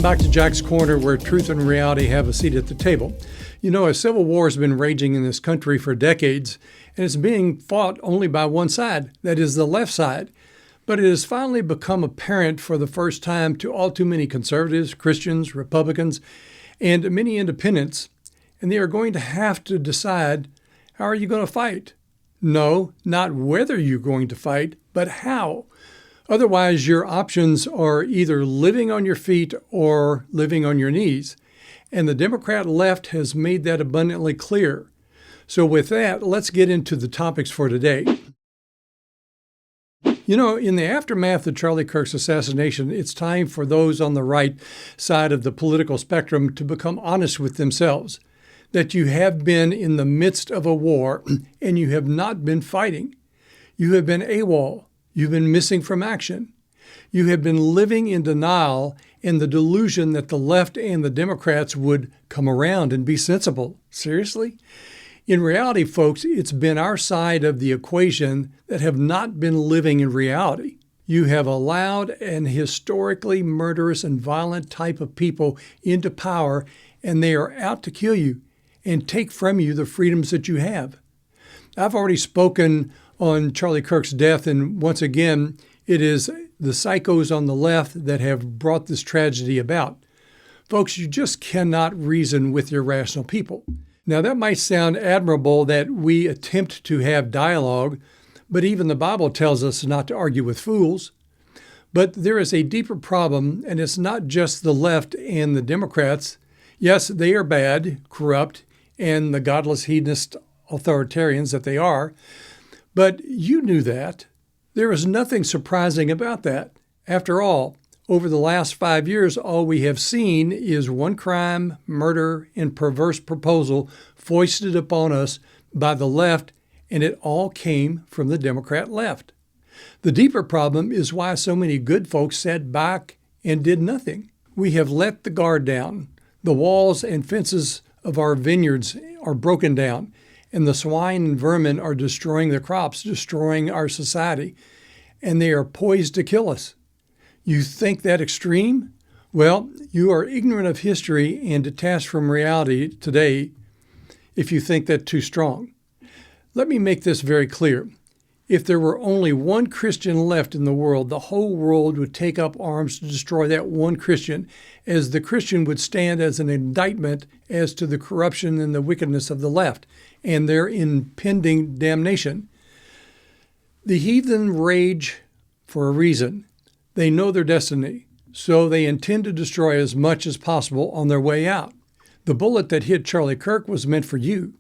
back to Jack's Corner, where truth and reality have a seat at the table. You know, a civil war has been raging in this country for decades, and it's being fought only by one side, that is the left side. But it has finally become apparent for the first time to all too many conservatives, Christians, Republicans, and many independents, and they are going to have to decide, how are you going to fight? No, not whether you're going to fight, but how. Otherwise, your options are either living on your feet or living on your knees. And the Democrat left has made that abundantly clear. So with that, let's get into the topics for today. You know, in the aftermath of Charlie Kirk's assassination, it's time for those on the right side of the political spectrum to become honest with themselves, that you have been in the midst of a war and you have not been fighting. You have been AWOL. You've been missing from action. You have been living in denial and the delusion that the left and the Democrats would come around and be sensible. Seriously? In reality, folks, it's been our side of the equation that have not been living in reality. You have allowed an historically murderous and violent type of people into power, and they are out to kill you and take from you the freedoms that you have. I've already spoken on Charlie Kirk's death, and once again, it is the psychos on the left that have brought this tragedy about. Folks, you just cannot reason with irrational people. Now, that might sound admirable that we attempt to have dialogue, but even the Bible tells us not to argue with fools. But there is a deeper problem, and it's not just the left and the Democrats. Yes, they are bad, corrupt, and the godless hedonist authoritarians that they are. But you knew that. There is nothing surprising about that. After all, over the last 5 years, all we have seen is one crime, murder, and perverse proposal foisted upon us by the left, and it all came from the Democrat left. The deeper problem is why so many good folks sat back and did nothing. We have let the guard down. The walls and fences of our vineyards are broken down, and the swine and vermin are destroying the crops, destroying our society, and they are poised to kill us. You think that extreme? Well, you are ignorant of history and detached from reality today if you think that too strong. Let me make this very clear. If there were only one Christian left in the world, the whole world would take up arms to destroy that one Christian, as the Christian would stand as an indictment as to the corruption and the wickedness of the left and their impending damnation. The heathen rage for a reason. They know their destiny, so they intend to destroy as much as possible on their way out. The bullet that hit Charlie Kirk was meant for you.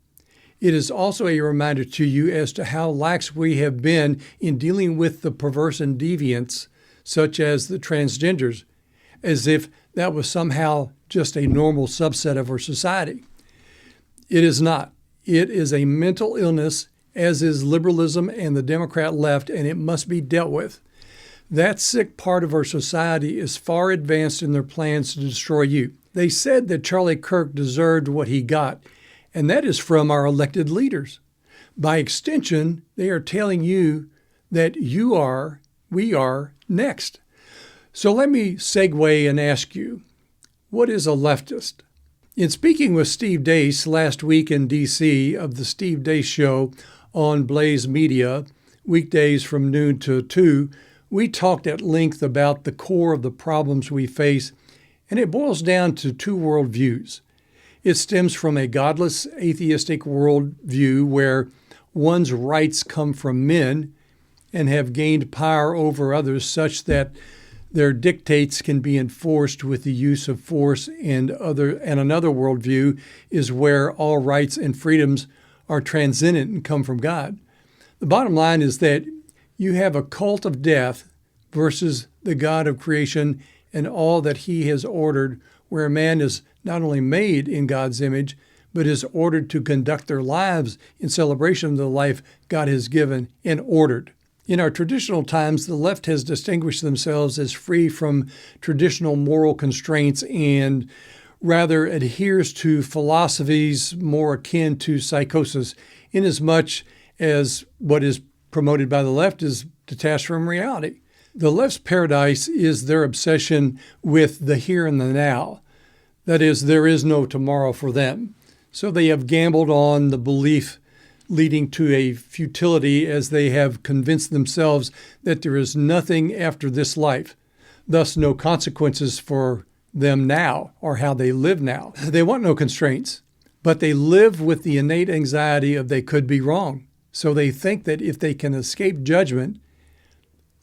It is also a reminder to you as to how lax we have been in dealing with the perverse and deviants, such as the transgenders, as if that was somehow just a normal subset of our society. It is not. It is a mental illness, as is liberalism and the Democrat left, and it must be dealt with. That sick part of our society is far advanced in their plans to destroy you. They said that Charlie Kirk deserved what he got, and that is from our elected leaders. By extension, they are telling you that we are next. So let me segue and ask you, what is a leftist? In speaking with Steve Deace last week in D.C. of the Steve Deace Show on Blaze Media, weekdays from noon to 2, we talked at length about the core of the problems we face, and it boils down to two worldviews. It stems from a godless, atheistic worldview where one's rights come from men and have gained power over others such that their dictates can be enforced with the use of force, and another worldview is where all rights and freedoms are transcendent and come from God. The bottom line is that you have a cult of death versus the God of creation and all that he has ordered, where man is not only made in God's image, but is ordered to conduct their lives in celebration of the life God has given and ordered. In our traditional times, the left has distinguished themselves as free from traditional moral constraints and rather adheres to philosophies more akin to psychosis, inasmuch as what is promoted by the left is detached from reality. The left's paradise is their obsession with the here and the now. That is, there is no tomorrow for them. So they have gambled on the belief leading to a futility as they have convinced themselves that there is nothing after this life, thus no consequences for them now or how they live now. They want no constraints, but they live with the innate anxiety of they could be wrong. So they think that if they can escape judgment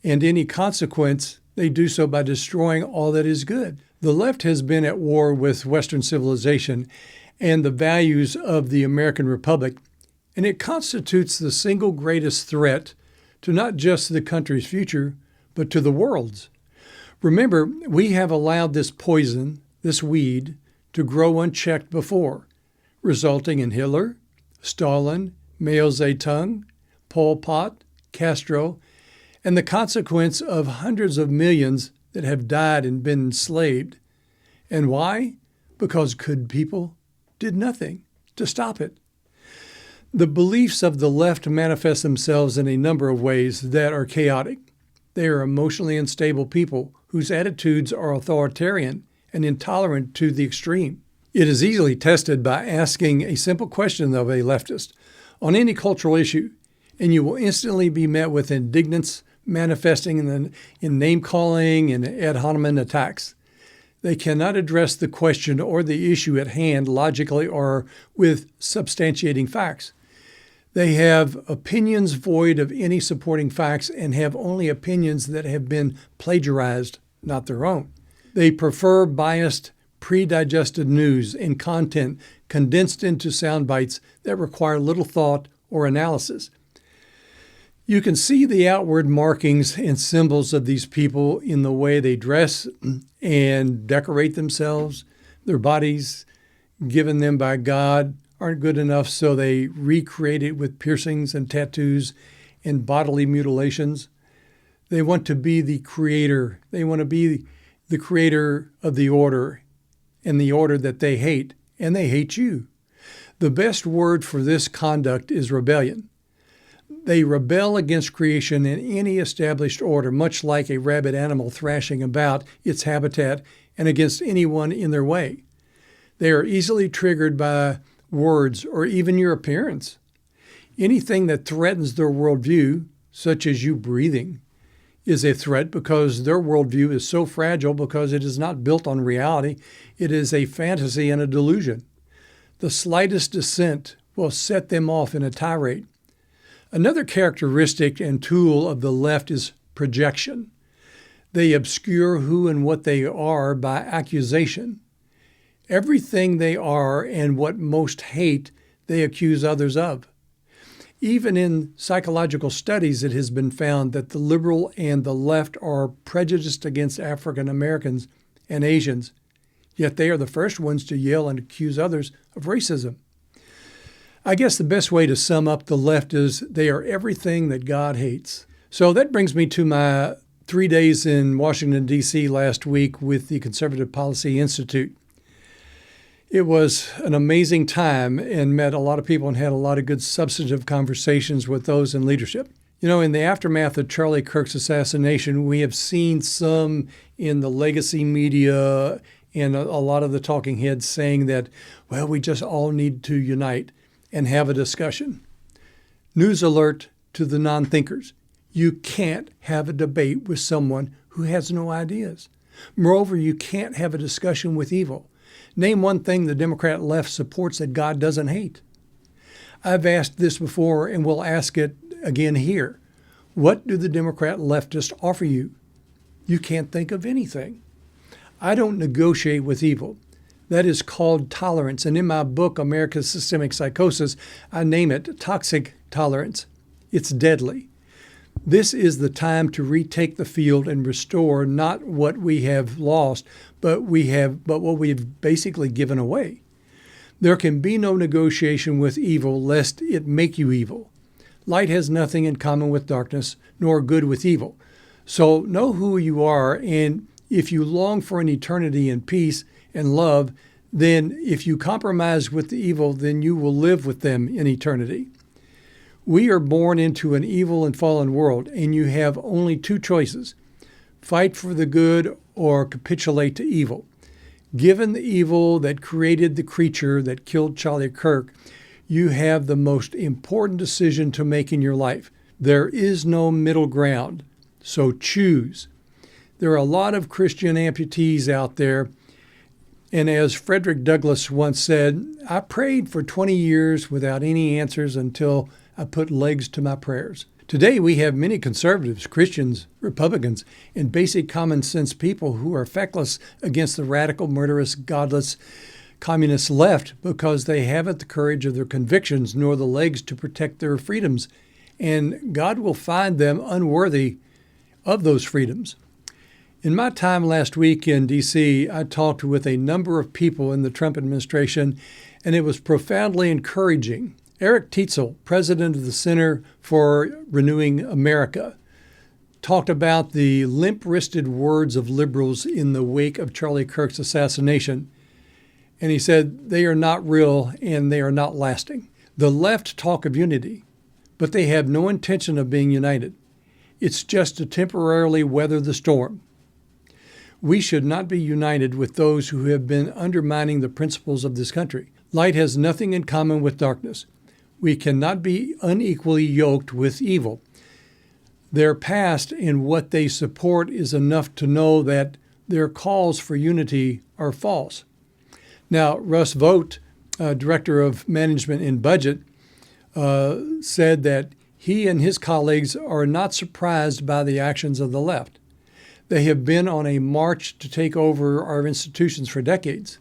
and any consequence, they do so by destroying all that is good. The left has been at war with Western civilization and the values of the American Republic, and it constitutes the single greatest threat to not just the country's future, but to the world's. Remember, we have allowed this poison, this weed, to grow unchecked before, resulting in Hitler, Stalin, Mao Zedong, Pol Pot, Castro, and the consequence of hundreds of millions that have died and been enslaved. And why? Because good people did nothing to stop it. The beliefs of the left manifest themselves in a number of ways that are chaotic. They are emotionally unstable people whose attitudes are authoritarian and intolerant to the extreme. It is easily tested by asking a simple question of a leftist on any cultural issue, and you will instantly be met with indignance manifesting in name-calling and ad hominem attacks. They cannot address the question or the issue at hand logically or with substantiating facts. They have opinions void of any supporting facts and have only opinions that have been plagiarized, not their own. They prefer biased, pre-digested news and content condensed into sound bites that require little thought or analysis. You can see the outward markings and symbols of these people in the way they dress and decorate themselves. Their bodies, given them by God, aren't good enough, so they recreate it with piercings and tattoos and bodily mutilations. They want to be the creator. They want to be the creator of the order and the order that they hate, and they hate you. The best word for this conduct is rebellion. They rebel against creation and any established order, much like a rabid animal thrashing about its habitat and against anyone in their way. They are easily triggered by words or even your appearance. Anything that threatens their worldview, such as you breathing, is a threat because their worldview is so fragile because it is not built on reality. It is a fantasy and a delusion. The slightest dissent will set them off in a tirade. Another characteristic and tool of the left is projection. They obscure who and what they are by accusation. Everything they are and what most hate, they accuse others of. Even in psychological studies, it has been found that the liberal and the left are prejudiced against African Americans and Asians, yet they are the first ones to yell and accuse others of racism. I guess the best way to sum up the left is they are everything that God hates. So that brings me to my 3 days in Washington, D.C. last week with the Conservative Policy Institute. It was an amazing time and met a lot of people and had a lot of good substantive conversations with those in leadership. You know, in the aftermath of Charlie Kirk's assassination, we have seen some in the legacy media and a lot of the talking heads saying that, well, we just all need to unite and have a discussion. News alert to the non-thinkers. You can't have a debate with someone who has no ideas. Moreover, you can't have a discussion with evil. Name one thing the Democrat left supports that God doesn't hate. I've asked this before and will ask it again here. What do the Democrat leftists offer you? You can't think of anything. I don't negotiate with evil. That is called tolerance. And in my book, America's Systemic Psychosis, I name it toxic tolerance. It's deadly. This is the time to retake the field and restore not what we have lost, but what we have basically given away. There can be no negotiation with evil lest it make you evil. Light has nothing in common with darkness, nor good with evil. So know who you are, and if you long for an eternity in peace and love, then if you compromise with the evil, then you will live with them in eternity. We are born into an evil and fallen world, and you have only two choices. fight for the good or capitulate to evil. Given the evil that created the creature that killed Charlie Kirk, you have the most important decision to make in your life. There is no middle ground, so choose. There are a lot of Christian amputees out there, and as Frederick Douglass once said, I prayed for 20 years without any answers until I put legs to my prayers. Today we have many conservatives, Christians, Republicans, and basic common sense people who are feckless against the radical, murderous, godless, communist left because they haven't the courage of their convictions nor the legs to protect their freedoms, and God will find them unworthy of those freedoms. In my time last week in D.C., I talked with a number of people in the Trump administration, and it was profoundly encouraging. Eric Teetsel, president of the Center for Renewing America, talked about the limp-wristed words of liberals in the wake of Charlie Kirk's assassination. And he said they are not real and they are not lasting. The left talk of unity, but they have no intention of being united. It's just to temporarily weather the storm. We should not be united with those who have been undermining the principles of this country. Light has nothing in common with darkness. We cannot be unequally yoked with evil. Their past and what they support is enough to know that their calls for unity are false. Now, Russ Vought, Director of Management and Budget, said that he and his colleagues are not surprised by the actions of the left. They have been on a march to take over our institutions for decades.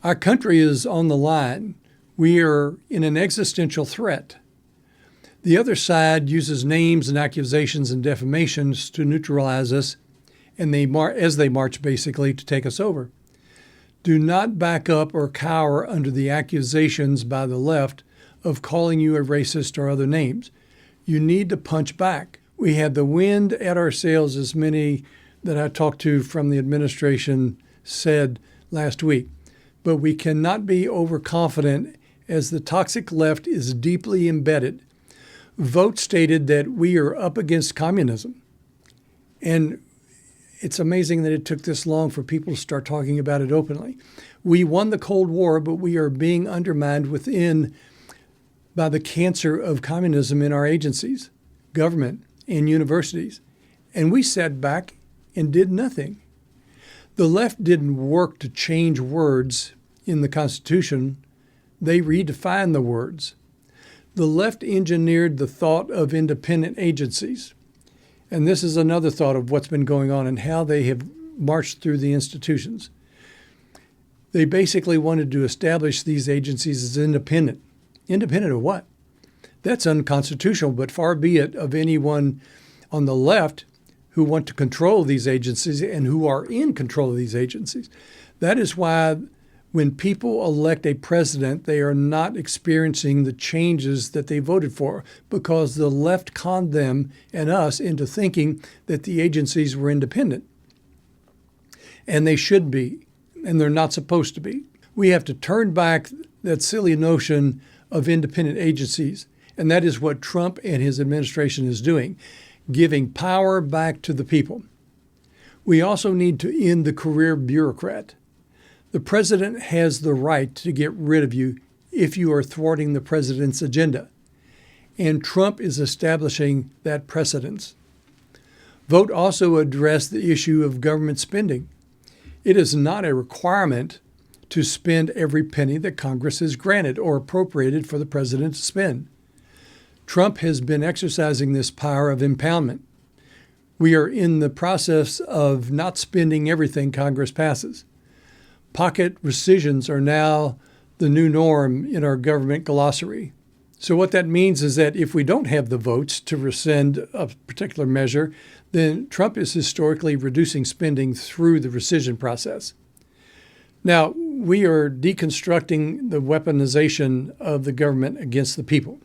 Our country is on the line. We are in an existential threat. The other side uses names and accusations and defamations to neutralize us, and as they march basically to take us over. Do not back up or cower under the accusations by the left of calling you a racist or other names. You need to punch back. We had the wind at our sails, as many that I talked to from the administration said last week. But we cannot be overconfident as the toxic left is deeply embedded. Vought stated that we are up against communism. And it's amazing that it took this long for people to start talking about it openly. We won the Cold War, but we are being undermined within by the cancer of communism in our agencies, government, and universities. And we sat back and did nothing. The left didn't work to change words in the Constitution. They redefined the words. The left engineered the thought of independent agencies. And this is another thought of what's been going on and how they have marched through the institutions. They basically wanted to establish these agencies as independent. Independent of what? That's unconstitutional, but far be it of anyone on the left who want to control these agencies and who are in control of these agencies. That is why when people elect a president, they are not experiencing the changes that they voted for, because the left conned them and us into thinking that the agencies were independent. And they should be, and they're not supposed to be. We have to turn back that silly notion of independent agencies, and that is what Trump and his administration is doing, giving power back to the people. We also need to end the career bureaucrat. The president has the right to get rid of you if you are thwarting the president's agenda. And Trump is establishing that precedence. Vought also addressed the issue of government spending. It is not a requirement to spend every penny that Congress has granted or appropriated for the president to spend. Trump has been exercising this power of impoundment. We are in the process of not spending everything Congress passes. Pocket rescissions are now the new norm in our government glossary. So what that means is that if we don't have the votes to rescind a particular measure, then Trump is historically reducing spending through the rescission process. Now, we are deconstructing the weaponization of the government against the people.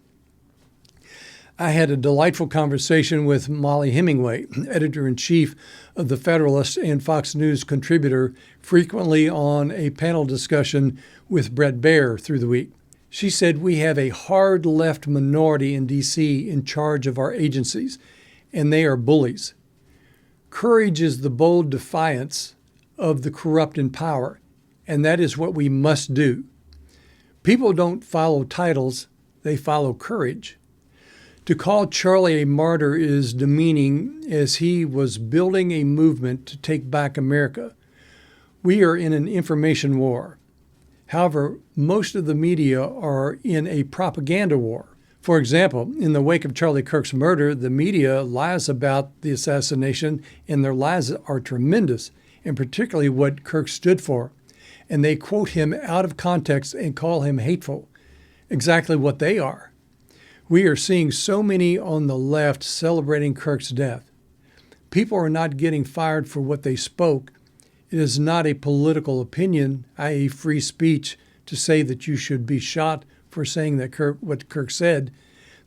I had a delightful conversation with Mollie, Hemingway, editor-in-chief of the Federalist and Fox News contributor, frequently on a panel discussion with Bret Baier through the week. She said we have a hard left minority in D.C. in charge of our agencies, and they are bullies. Courage is the bold defiance of the corrupt in power, and that is what we must do. People don't follow titles, they follow courage. To call Charlie a martyr is demeaning, as he was building a movement to take back America. We are in an information war. However, most of the media are in a propaganda war. For example, in the wake of Charlie Kirk's murder, the media lies about the assassination, and their lies are tremendous, and particularly what Kirk stood for. And they quote him out of context and call him hateful, exactly what they are. We are seeing so many on the left celebrating Kirk's death. People are not getting fired for what they spoke. It is not a political opinion, i.e. free speech, to say that you should be shot for saying that what Kirk said.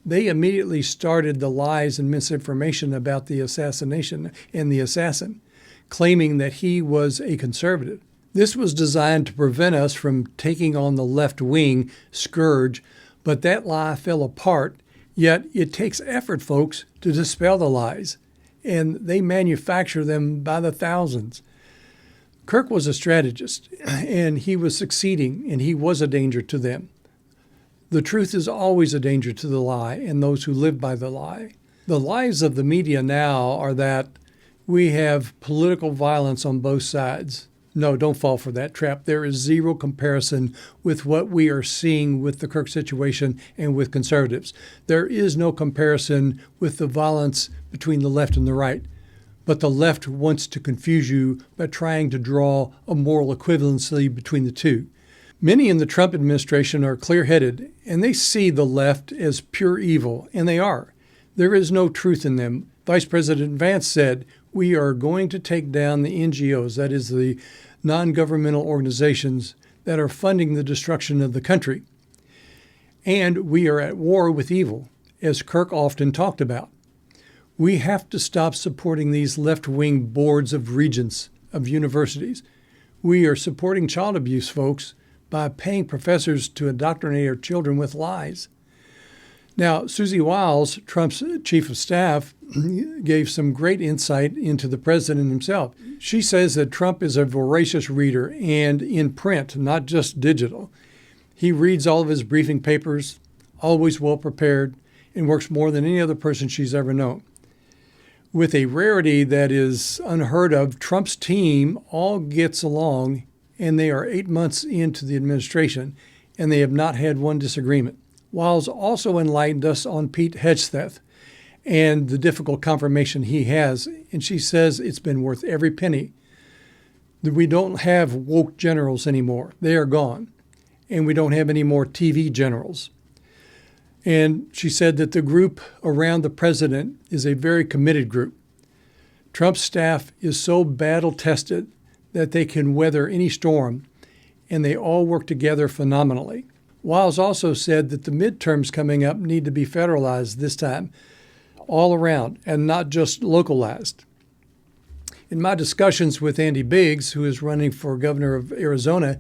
They immediately started the lies and misinformation about the assassination and the assassin, claiming that he was a conservative. This was designed to prevent us from taking on the left-wing scourge, but that lie fell apart. Yet it takes effort, folks, to dispel the lies, and they manufacture them by the thousands. Kirk was a strategist, and he was succeeding, and he was a danger to them. The truth is always a danger to the lie and those who live by the lie. The lies of the media now are that we have political violence on both sides. No, don't fall for that trap. There is zero comparison with what we are seeing with the Kirk situation and with conservatives. There is no comparison with the violence between the left and the right. But the left wants to confuse you by trying to draw a moral equivalency between the two. Many in the Trump administration are clear-headed, and they see the left as pure evil, and they are. There is no truth in them. Vice President Vance said, "We are going to take down the NGOs, that is the non-governmental organizations that are funding the destruction of the country. And we are at war with evil," as Kirk often talked about. We have to stop supporting these left-wing boards of regents of universities. We are supporting child abuse, folks, by paying professors to indoctrinate our children with lies. Now, Susie Wiles, Trump's chief of staff, gave some great insight into the president himself. She says that Trump is a voracious reader, and in print, not just digital. He reads all of his briefing papers, always well prepared, and works more than any other person she's ever known. With a rarity that is unheard of, Trump's team all gets along, and they are 8 months into the administration, and they have not had one disagreement. Wiles also enlightened us on Pete Hegseth and the difficult confirmation he has, and she says it's been worth every penny. We don't have woke generals anymore. They are gone. And we don't have any more TV generals. And she said that the group around the president is a very committed group. Trump's staff is so battle-tested that they can weather any storm, and they all work together phenomenally. Wiles also said that the midterms coming up need to be federalized this time, all around, and not just localized. In my discussions with Andy Biggs, who is running for governor of Arizona,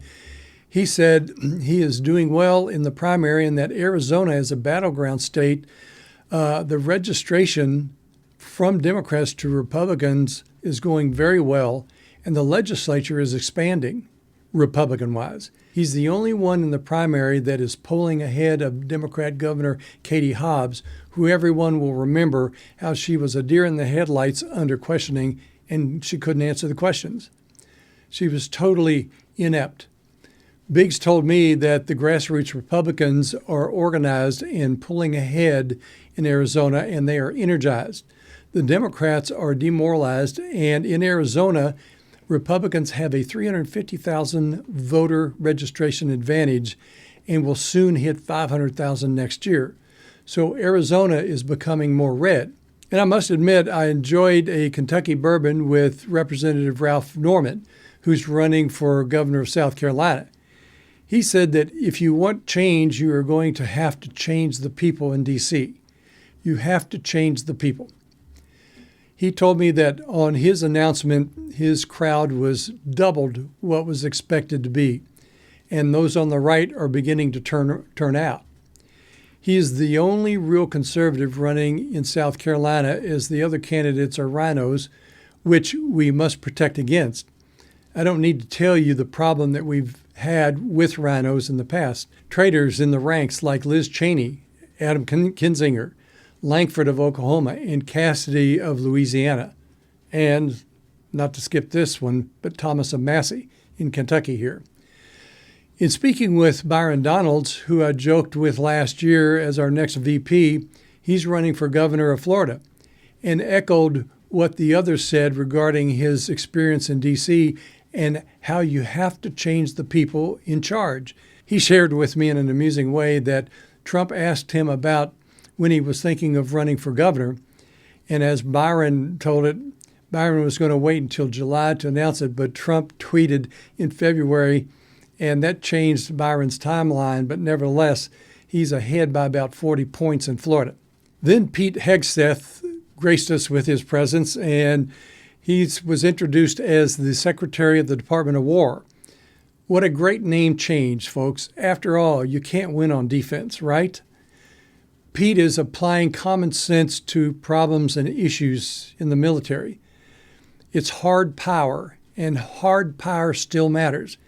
he said he is doing well in the primary and that Arizona is a battleground state. The registration from Democrats to Republicans is going very well, and the legislature is expanding, Republican-wise. He's the only one in the primary that is polling ahead of Democrat Governor Katie Hobbs, who everyone will remember how she was a deer in the headlights under questioning, and she couldn't answer the questions. She was totally inept. Biggs told me that the grassroots Republicans are organized and pulling ahead in Arizona, and they are energized. The Democrats are demoralized, and in Arizona, Republicans have a 350,000 voter registration advantage and will soon hit 500,000 next year. So Arizona is becoming more red. And I must admit, I enjoyed a Kentucky bourbon with Representative Ralph Norman, who's running for governor of South Carolina. He said that if you want change, you are going to have to change the people in D.C. You have to change the people. He told me that on his announcement, his crowd was doubled what was expected to be, and those on the right are beginning to turn out. He is the only real conservative running in South Carolina, as the other candidates are rhinos which we must protect against. I don't need to tell you the problem that we've had with rhinos in the past. Traitors in the ranks like Liz Cheney, Adam Kinzinger, Langford of Oklahoma, and Cassidy of Louisiana. And, not to skip this one, but Thomas of Massey in Kentucky here. In speaking with Byron Donalds, who I joked with last year as our next VP, he's running for governor of Florida, and echoed what the others said regarding his experience in D.C. and how you have to change the people in charge. He shared with me in an amusing way that Trump asked him about when he was thinking of running for governor, and as Byron told it, Byron was going to wait until July to announce it, but Trump tweeted in February, and that changed Byron's timeline, but nevertheless, he's ahead by about 40 points in Florida. Then Pete Hegseth graced us with his presence, and he was introduced as the Secretary of the Department of War. What a great name change, folks. After all, you can't win on defense, right? Pete is applying common sense to problems and issues in the military. It's hard power, and hard power still matters.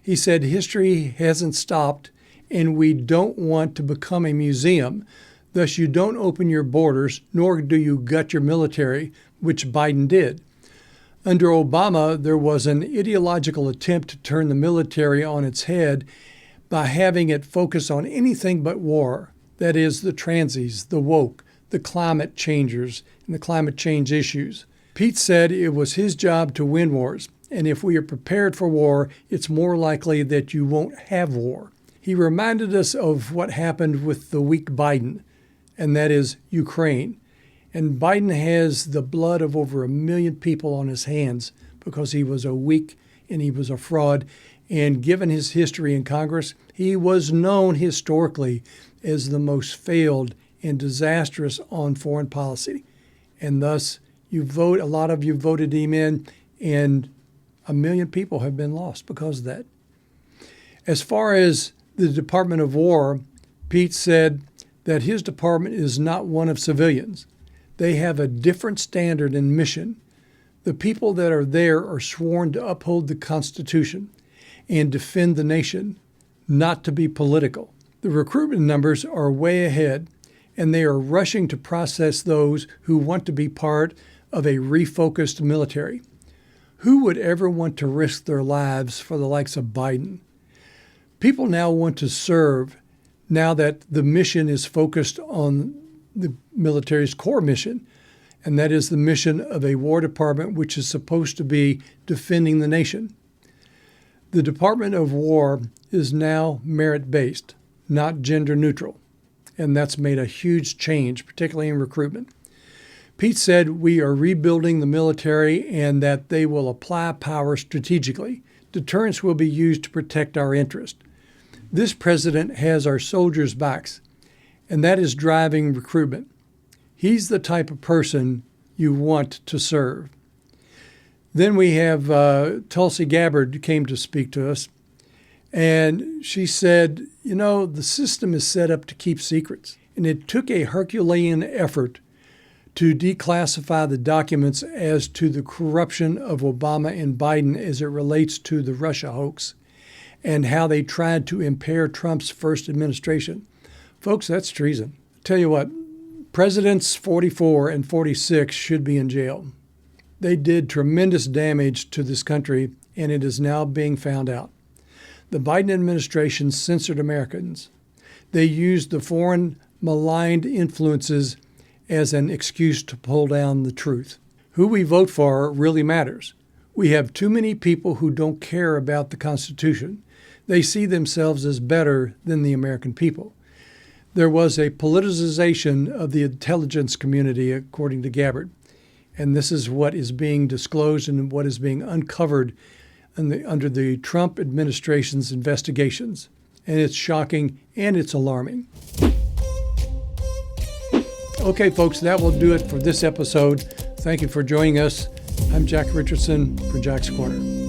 He said history hasn't stopped, and we don't want to become a museum. Thus, you don't open your borders, nor do you gut your military, which Biden did. Under Obama, there was an ideological attempt to turn the military on its head by having it focus on anything but war. That is, the transies, the woke, the climate changers, and the climate change issues. Pete said it was his job to win wars, and if we are prepared for war, it's more likely that you won't have war. He reminded us of what happened with the weak Biden, and that is Ukraine. And Biden has the blood of over 1 million people on his hands because he was a weak and he was a fraud. And given his history in Congress, he was known historically as the most failed and disastrous on foreign policy. And thus, a lot of you voted him in, and 1 million people have been lost because of that. As far as the Department of War, Pete said that his department is not one of civilians. They have a different standard and mission. The people that are there are sworn to uphold the Constitution and defend the nation, not to be political. The recruitment numbers are way ahead, and they are rushing to process those who want to be part of a refocused military. Who would ever want to risk their lives for the likes of Biden? People now want to serve now that the mission is focused on the military's core mission, and that is the mission of a War Department which is supposed to be defending the nation. The Department of War is now merit-based, not gender-neutral, and that's made a huge change, particularly in recruitment. Pete said we are rebuilding the military and that they will apply power strategically. Deterrence will be used to protect our interest. This president has our soldiers' backs, and that is driving recruitment. He's the type of person you want to serve. Then we have Tulsi Gabbard came to speak to us, and she said, the system is set up to keep secrets, and it took a Herculean effort to declassify the documents as to the corruption of Obama and Biden as it relates to the Russia hoax and how they tried to impair Trump's first administration. Folks, that's treason. Tell you what, Presidents 44 and 46 should be in jail. They did tremendous damage to this country, and it is now being found out. The Biden administration censored Americans. They used the foreign maligned influences as an excuse to pull down the truth. Who we vote for really matters. We have too many people who don't care about the Constitution. They see themselves as better than the American people. There was a politicization of the intelligence community, according to Gabbard. And this is what is being disclosed and what is being uncovered under the Trump administration's investigations. And it's shocking and it's alarming. Okay, folks, that will do it for this episode. Thank you for joining us. I'm Jack Richardson for Jack's Corner.